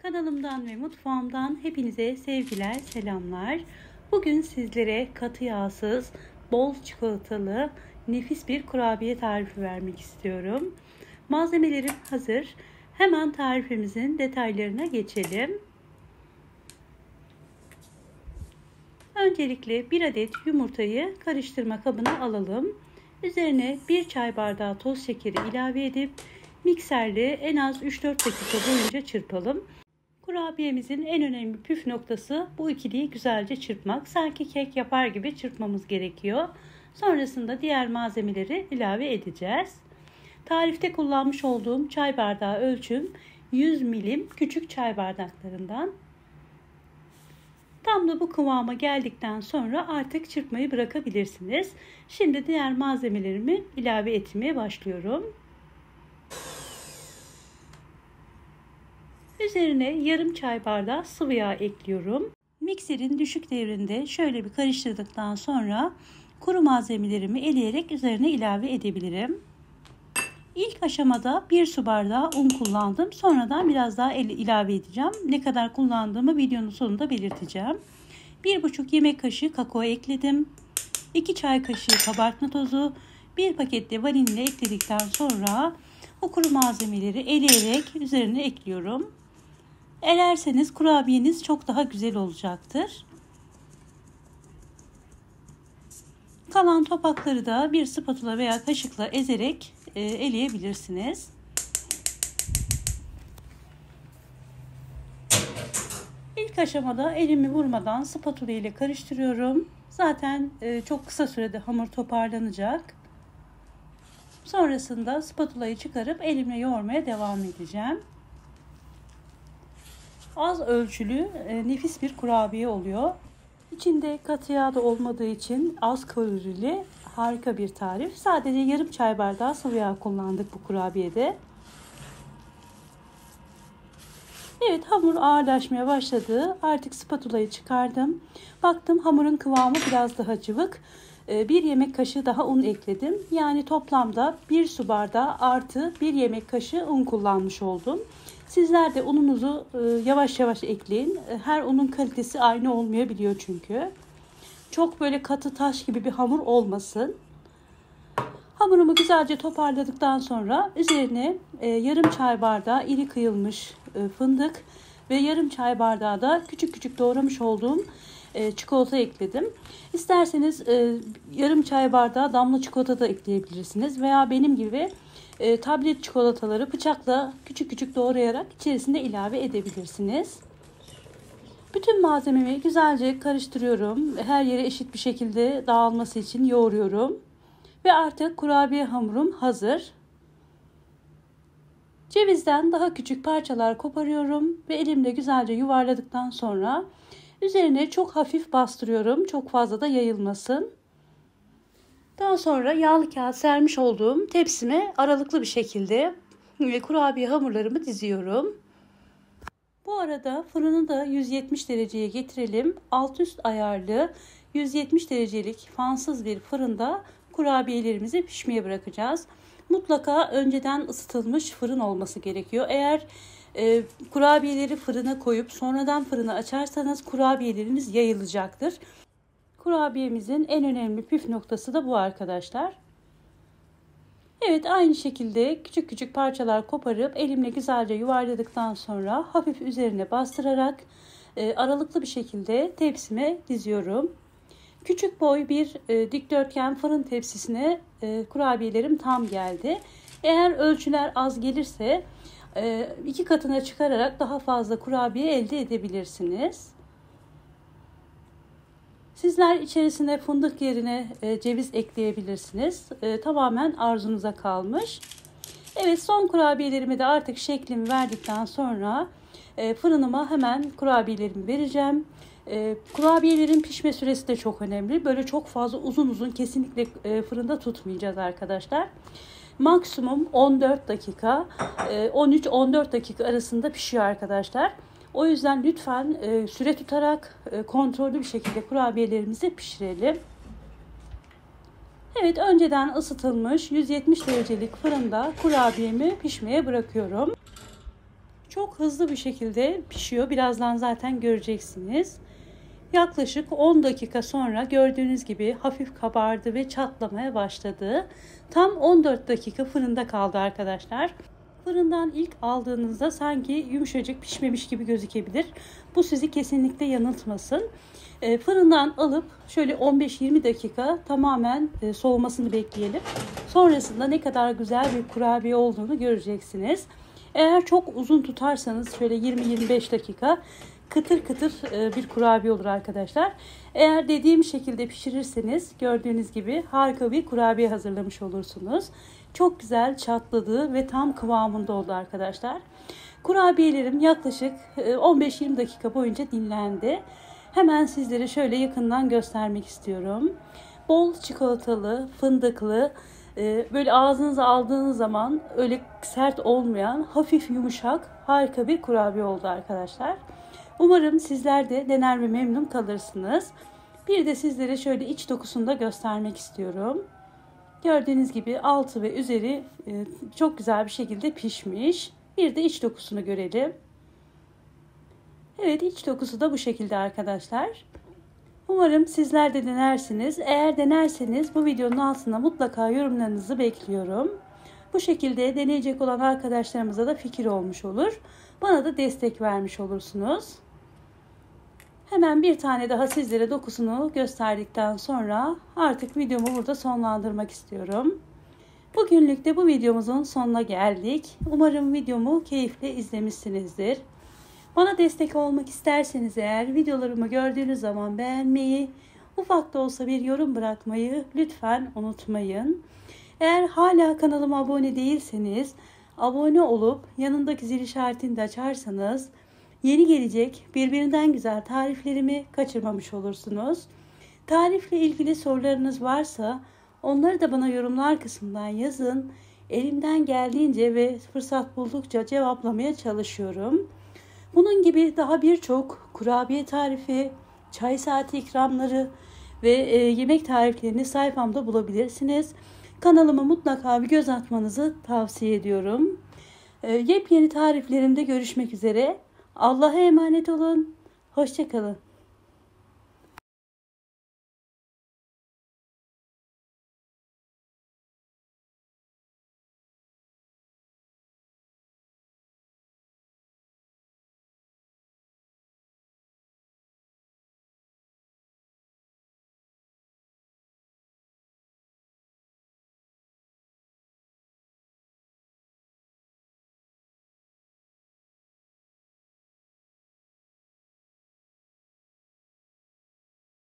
Kanalımdan ve mutfağımdan hepinize sevgiler, selamlar. Bugün sizlere katı yağsız, bol çikolatalı, nefis bir kurabiye tarifi vermek istiyorum. Malzemelerim hazır. Hemen tarifimizin detaylarına geçelim. Öncelikle 1 adet yumurtayı karıştırma kabına alalım. Üzerine 1 çay bardağı toz şekeri ilave edip mikserle en az 3-4 dakika boyunca çırpalım. Kurabiyemizin en önemli püf noktası bu ikiliyi güzelce çırpmak. Sanki kek yapar gibi çırpmamız gerekiyor. Sonrasında diğer malzemeleri ilave edeceğiz. Tarifte kullanmış olduğum çay bardağı ölçüm 100 milim küçük çay bardaklarından. Tam da bu kıvama geldikten sonra artık çırpmayı bırakabilirsiniz. Şimdi diğer malzemelerimi ilave etmeye başlıyorum. Üzerine yarım çay bardağı sıvı yağ ekliyorum. Mikserin düşük devrinde şöyle bir karıştırdıktan sonra kuru malzemelerimi eleyerek üzerine ilave edebilirim. İlk aşamada 1 su bardağı un kullandım. Sonradan biraz daha ilave edeceğim. Ne kadar kullandığımı videonun sonunda belirteceğim. 1,5 yemek kaşığı kakao ekledim. 2 çay kaşığı kabartma tozu, 1 paket de vanilya ekledikten sonra o kuru malzemeleri eleyerek üzerine ekliyorum. Elerseniz kurabiyeniz çok daha güzel olacaktır. Kalan topakları da bir spatula veya kaşıkla ezerek eleyebilirsiniz. İlk aşamada elimi vurmadan spatula ile karıştırıyorum. Zaten çok kısa sürede hamur toparlanacak. Sonrasında spatulayı çıkarıp elimle yoğurmaya devam edeceğim. Az ölçülü nefis bir kurabiye oluyor. İçinde katı yağ da olmadığı için az kalorili harika bir tarif. Sadece yarım çay bardağı sıvı yağ kullandık bu kurabiyede. Evet, hamur ağırlaşmaya başladı. Artık spatulayı çıkardım. Baktım hamurun kıvamı biraz daha cıvık. 1 yemek kaşığı daha un ekledim. Yani toplamda 1 su bardağı artı 1 yemek kaşığı un kullanmış oldum. Sizler de ununuzu yavaş yavaş ekleyin. Her unun kalitesi aynı olmayabiliyor çünkü. Çok böyle katı taş gibi bir hamur olmasın. Hamurumu güzelce toparladıktan sonra üzerine yarım çay bardağı iri kıyılmış fındık ve yarım çay bardağı da küçük küçük doğramış olduğum çikolata ekledim. İsterseniz yarım çay bardağı damla çikolata da ekleyebilirsiniz. Veya benim gibi tablet çikolataları bıçakla küçük küçük doğrayarak içerisine ilave edebilirsiniz. Bütün malzemeyi güzelce karıştırıyorum. Her yere eşit bir şekilde dağılması için yoğuruyorum. Ve artık kurabiye hamurum hazır. Cevizden daha küçük parçalar koparıyorum ve elimle güzelce yuvarladıktan sonra üzerine çok hafif bastırıyorum. Çok fazla da yayılmasın. Daha sonra yağlı kağıt sermiş olduğum tepsime aralıklı bir şekilde kurabiye hamurlarımı diziyorum. Bu arada fırını da 170 dereceye getirelim. Alt üst ayarlı 170 derecelik fansız bir fırında kurabiyelerimizi pişmeye bırakacağız. Mutlaka önceden ısıtılmış fırın olması gerekiyor. Eğer kurabiyeleri fırına koyup sonradan fırını açarsanız kurabiyeleriniz yayılacaktır. Kurabiyemizin en önemli püf noktası da bu arkadaşlar. Evet, aynı şekilde küçük küçük parçalar koparıp elimle güzelce yuvarladıktan sonra hafif üzerine bastırarak aralıklı bir şekilde tepsime diziyorum. Küçük boy bir dikdörtgen fırın tepsisine kurabiyelerim tam geldi. Eğer ölçüler az gelirse 2 katına çıkararak daha fazla kurabiye elde edebilirsiniz. Sizler içerisine fındık yerine ceviz ekleyebilirsiniz. Tamamen arzunuza kalmış. Evet, son kurabiyelerimi de artık şeklimi verdikten sonra fırınıma hemen kurabiyelerimi vereceğim. Kurabiyelerin pişme süresi de çok önemli. Böyle çok fazla uzun kesinlikle fırında tutmayacağız arkadaşlar. Maksimum 14 dakika, 13-14 dakika arasında pişiyor arkadaşlar. O yüzden lütfen süre tutarak kontrollü bir şekilde kurabiyelerimizi pişirelim. Evet, önceden ısıtılmış 170 derecelik fırında kurabiyemi pişmeye bırakıyorum. Çok hızlı bir şekilde pişiyor. Birazdan zaten göreceksiniz. Yaklaşık 10 dakika sonra gördüğünüz gibi hafif kabardı ve çatlamaya başladı. Tam 14 dakika fırında kaldı arkadaşlar. Fırından ilk aldığınızda sanki yumuşacık pişmemiş gibi gözükebilir. Bu sizi kesinlikle yanıltmasın. Fırından alıp şöyle 15-20 dakika tamamen soğumasını bekleyelim. Sonrasında ne kadar güzel bir kurabiye olduğunu göreceksiniz. Eğer çok uzun tutarsanız şöyle 20-25 dakika kıtır kıtır bir kurabiye olur arkadaşlar. Eğer dediğim şekilde pişirirseniz gördüğünüz gibi harika bir kurabiye hazırlamış olursunuz. Çok güzel çatladı ve tam kıvamında oldu arkadaşlar. Kurabiyelerim yaklaşık 15-20 dakika boyunca dinlendi. Hemen sizlere şöyle yakından göstermek istiyorum. Bol çikolatalı, fındıklı, böyle ağzınıza aldığınız zaman öyle sert olmayan, hafif yumuşak, harika bir kurabiye oldu arkadaşlar. Umarım sizler de dener ve memnun kalırsınız. Bir de sizlere şöyle iç dokusunu da göstermek istiyorum. Gördüğünüz gibi altı ve üzeri çok güzel bir şekilde pişmiş. Bir de iç dokusunu görelim. Evet, iç dokusu da bu şekilde arkadaşlar. Umarım sizler de denersiniz. Eğer denerseniz bu videonun altına mutlaka yorumlarınızı bekliyorum. Bu şekilde deneyecek olan arkadaşlarımıza da fikir olmuş olur. Bana da destek vermiş olursunuz. Hemen bir tane daha sizlere dokusunu gösterdikten sonra artık videomu burada sonlandırmak istiyorum. Bugünlük de bu videomuzun sonuna geldik. Umarım videomu keyifle izlemişsinizdir. Bana destek olmak isterseniz eğer videolarımı gördüğünüz zaman beğenmeyi, ufak da olsa bir yorum bırakmayı lütfen unutmayın. Eğer hala kanalıma abone değilseniz abone olup yanındaki zil işaretini de açarsanız yeni gelecek birbirinden güzel tariflerimi kaçırmamış olursunuz. Tarifle ilgili sorularınız varsa onları da bana yorumlar kısmından yazın. Elimden geldiğince ve fırsat buldukça cevaplamaya çalışıyorum. Bunun gibi daha birçok kurabiye tarifi, çay saati ikramları ve yemek tariflerini sayfamda bulabilirsiniz. Kanalıma mutlaka bir göz atmanızı tavsiye ediyorum. Yepyeni tariflerimde görüşmek üzere. Allah'a emanet olun. Hoşça kalın.